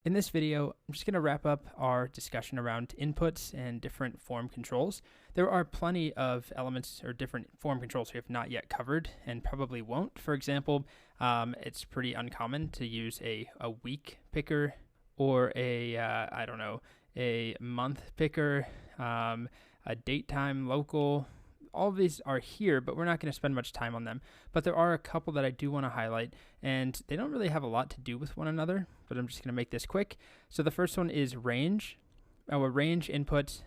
In this video, I'm just going to wrap up our discussion around inputs and different form controls. There are plenty of elements or different form controls we have not yet covered and probably won't. For example, it's pretty uncommon to use a week picker or a month picker, a date time local. All of these are here, but we're not going to spend much time on them. But there are a couple that I do want to highlight, and they don't really have a lot to do with one another, but I'm just going to make this quick. So the first one is range. A range input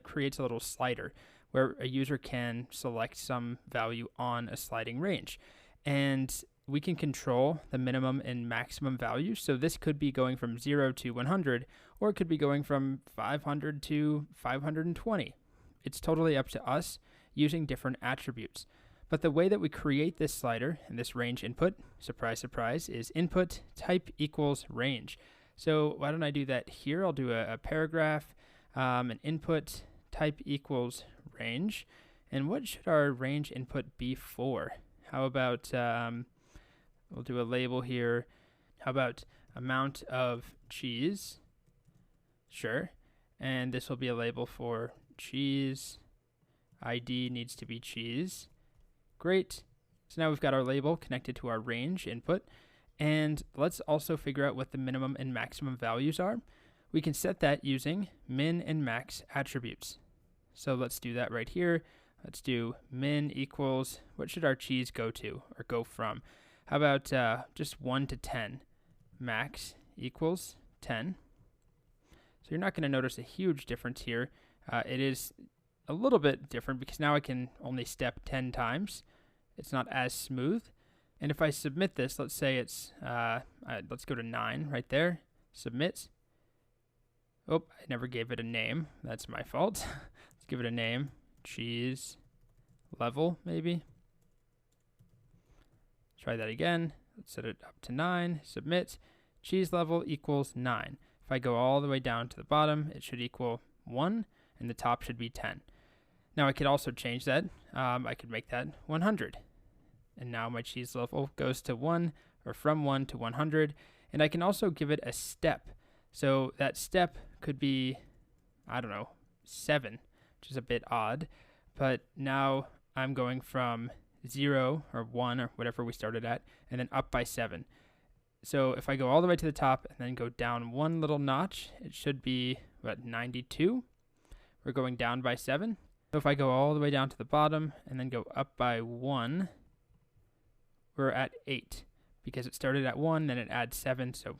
creates a little slider where a user can select some value on a sliding range. And we can control the minimum and maximum values. So this could be going from 0 to 100, or it could be going from 500 to 520. It's totally up to us using different attributes. But the way that we create this slider and this range input, surprise, surprise, is input type equals range. So why don't I do that here? I'll do a paragraph, an input type equals range. And what should our range input be for? How about, we'll do a label here. How about amount of cheese? Sure. And this will be a label for cheese. ID needs to be cheese. Great. So now we've got our label connected to our range input. And let's also figure out what the minimum and maximum values are. We can set that using min and max attributes. So let's do that right here. Let's do min equals, what should our cheese go to or go from? How about just 1 to 10? Max equals 10. So you're not going to notice a huge difference here. It is a little bit different because now I can only step 10 times. It's not as smooth. And if I submit this, let's say it's, let's go to 9 right there, submit. Oh, I never gave it a name. That's my fault. Let's give it a name, cheese level maybe. Try that again. Let's set it up to 9, submit. Cheese level equals 9. If I go all the way down to the bottom, it should equal 1, and the top should be 10. Now I could also change that. I could make that 100. And now my cheese level goes to 1, or from 1 to 100. And I can also give it a step. So that step could be, 7, which is a bit odd. But now I'm going from 0 or 1 or whatever we started at, and then up by 7. So if I go all the way to the top and then go down one little notch, it should be, 92? We're going down by 7. So if I go all the way down to the bottom and then go up by 1, we're at 8 because it started at 1, then it adds 7, so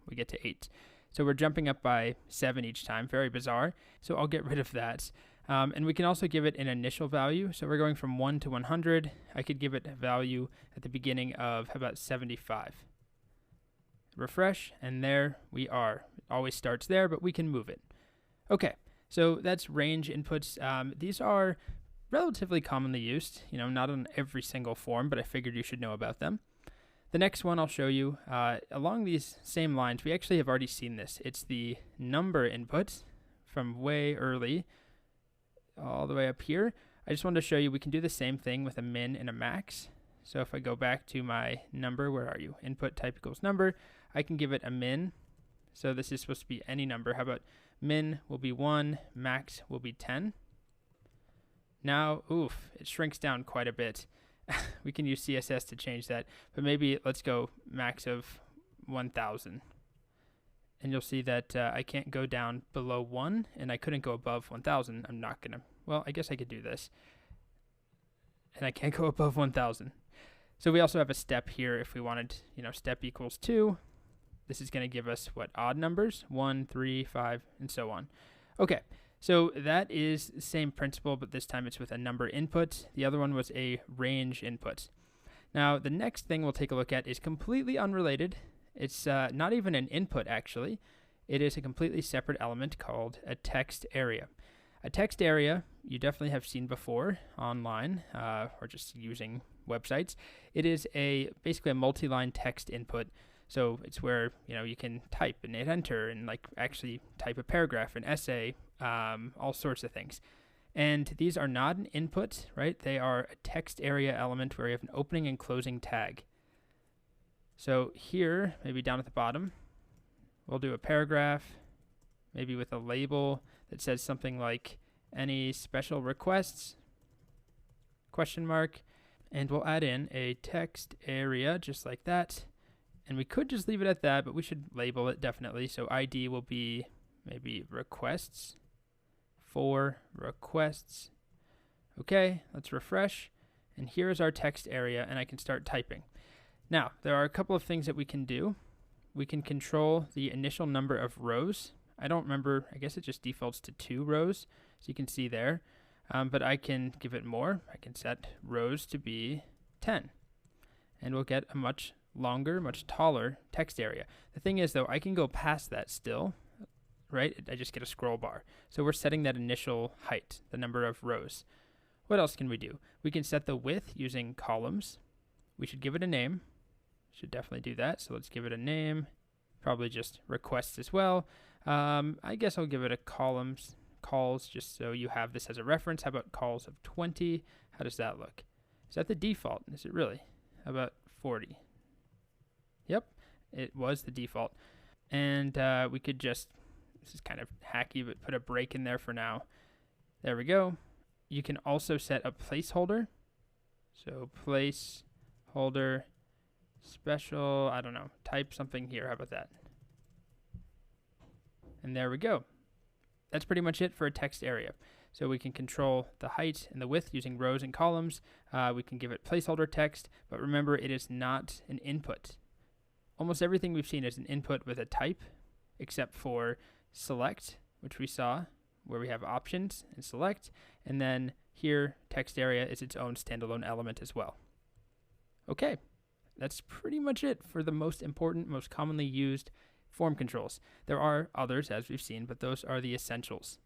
we get to 8. So we're jumping up by 7 each time, very bizarre. So I'll get rid of that. And we can also give it an initial value. So we're going from 1 to 100. I could give it a value at the beginning of, how about 75? Refresh, and there we are. It always starts there, but we can move it. Okay. So that's range inputs. These are relatively commonly used, not on every single form, but I figured you should know about them. The next one I'll show you, along these same lines, we actually have already seen this. It's the number input from way early all the way up here. I just wanted to show you we can do the same thing with a min and a max. So if I go back to my number, where are you? Input type equals number. I can give it a min. So this is supposed to be any number. How about min will be 1, max will be 10. Now, it shrinks down quite a bit. We can use CSS to change that, but maybe let's go max of 1,000. And you'll see that I can't go down below 1, and I couldn't go above 1,000. I'm not going to, well, I guess I could do this. And I can't go above 1,000. So we also have a step here if we wanted, step equals 2. This is going to give us, odd numbers? 1, 3, 5, and so on. Okay, so that is the same principle, but this time it's with a number input. The other one was a range input. Now, the next thing we'll take a look at is completely unrelated. It's not even an input, actually. It is a completely separate element called a text area. A text area you definitely have seen before online or just using websites. It is basically a multi-line text input. So it's where, you can type and hit enter and actually type a paragraph, an essay, all sorts of things. And these are not an input, right? They are a text area element where you have an opening and closing tag. So here, maybe down at the bottom, We'll do a paragraph, maybe with a label that says something like any special requests, ? And we'll add in a text area just like that. And we could just leave it at that, but we should label it definitely. So ID will be maybe requests, for requests. Okay, let's refresh. And here is our text area, and I can start typing. Now, there are a couple of things that we can do. We can control the initial number of rows. I don't remember, I guess it just defaults to 2 rows, so you can see there. But I can give it more. I can set rows to be 10. And we'll get a much longer, much taller text area. The thing is, though, I can go past that still, right? I just get a scroll bar. So we're setting that initial height, the number of rows. What else can we do? We can set the width using columns. We should give it a name. Should definitely do that. So let's give it a name. Probably just requests as well. I guess I'll give it a calls, just so you have this as a reference. How about calls of 20? How does that look? Is that the default? Is it really? How about 40? Yep, it was the default. And we could just, this is kind of hacky, but put a break in there for now. There we go. You can also set a placeholder. So placeholder special, I don't know, type something here. How about that? And there we go. That's pretty much it for a text area. So we can control the height and the width using rows and columns. We can give it placeholder text, but remember, it is not an input. Almost everything we've seen is an input with a type, except for select, which we saw, where we have options and select. And then here, text area is its own standalone element as well. Okay, that's pretty much it for the most important, most commonly used form controls. There are others, as we've seen, but those are the essentials.